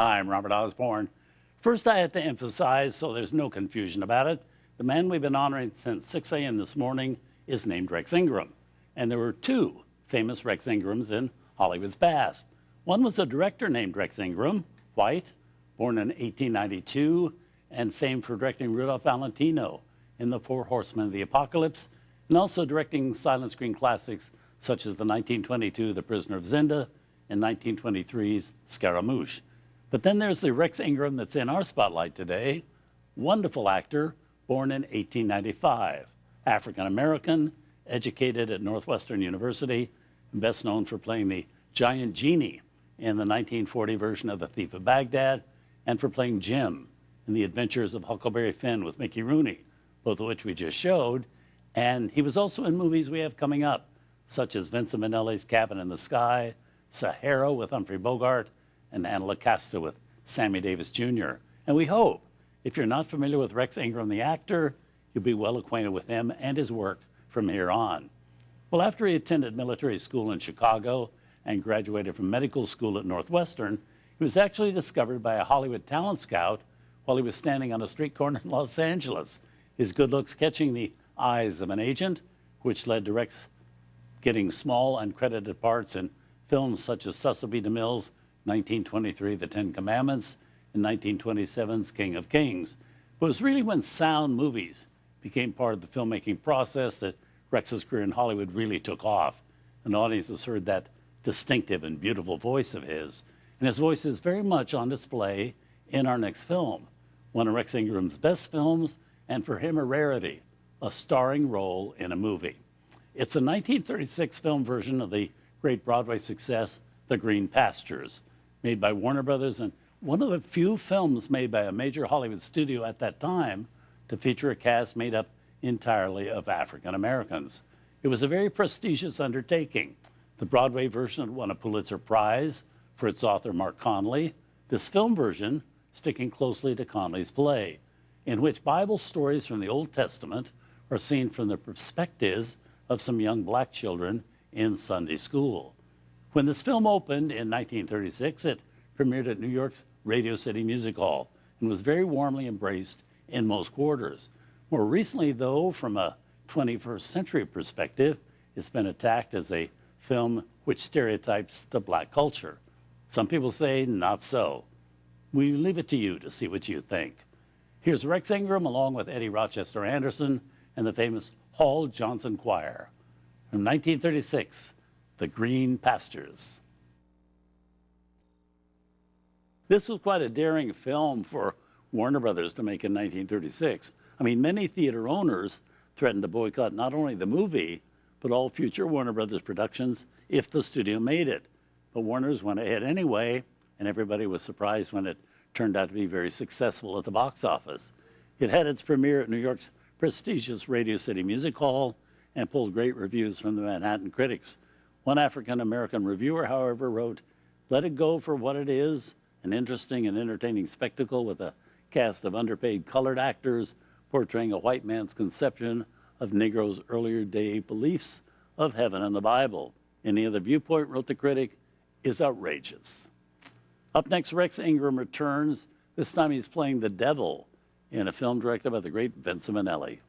Hi, I'm Robert Osborne. First, I have to emphasize, so there's no confusion about it, the man we've been honoring since 6 a.m. this morning is named Rex Ingram. And there were two famous Rex Ingrams in Hollywood's past. One was a director named Rex Ingram, white, born in 1892, and famed for directing Rudolph Valentino in The Four Horsemen of the Apocalypse, and also directing silent screen classics such as the 1922 The Prisoner of Zenda and 1923's Scaramouche. But then there's the Rex Ingram that's in our spotlight today, wonderful actor, born in 1895, African-American, educated at Northwestern University, and best known for playing the giant genie in the 1940 version of The Thief of Baghdad, and for playing Jim in The Adventures of Huckleberry Finn with Mickey Rooney, both of which we just showed. And he was also in movies we have coming up, such as Vincent Minnelli's Cabin in the Sky, Sahara with Humphrey Bogart, and Anna with Sammy Davis Jr. And we hope, if you're not familiar with Rex Ingram, the actor, you'll be well acquainted with him and his work from here on. Well, after he attended military school in Chicago and graduated from medical school at Northwestern, he was actually discovered by a Hollywood talent scout while he was standing on a street corner in Los Angeles, his good looks catching the eyes of an agent, which led to Rex getting small, uncredited parts in films such as Cecil B. DeMille's 1923, The Ten Commandments, and 1927's King of Kings. But it was really when sound movies became part of the filmmaking process that Rex's career in Hollywood really took off. And audiences heard that distinctive and beautiful voice of his. And his voice is very much on display in our next film, one of Rex Ingram's best films, and for him a rarity, a starring role in a movie. It's a 1936 film version of the great Broadway success, The Green Pastures, made by Warner Brothers, and one of the few films made by a major Hollywood studio at that time to feature a cast made up entirely of African Americans. It was a very prestigious undertaking. The Broadway version won a Pulitzer Prize for its author, Mark Conley. This film version, sticking closely to Conley's play, in which Bible stories from the Old Testament are seen from the perspectives of some young black children in Sunday school. When this film opened in 1936, it premiered at New York's Radio City Music Hall and was very warmly embraced in most quarters. More recently, though, from a 21st century perspective, it's been attacked as a film which stereotypes the black culture. Some people say not so. We leave it to you to see what you think. Here's Rex Ingram along with Eddie Rochester Anderson and the famous Hall Johnson Choir. From 1936, The Green Pastures. This was quite a daring film for Warner Brothers to make in 1936. I mean, many theater owners threatened to boycott not only the movie, but all future Warner Brothers productions if the studio made it. But Warner's went ahead anyway, and everybody was surprised when it turned out to be very successful at the box office. It had its premiere at New York's prestigious Radio City Music Hall and pulled great reviews from the Manhattan critics. One African-American reviewer, however, wrote, "Let it go for what it is, an interesting and entertaining spectacle with a cast of underpaid colored actors portraying a white man's conception of Negroes' earlier day beliefs of heaven and the Bible. Any other viewpoint," wrote the critic, "is outrageous." Up next, Rex Ingram returns. This time he's playing the devil in a film directed by the great Vincent Minnelli.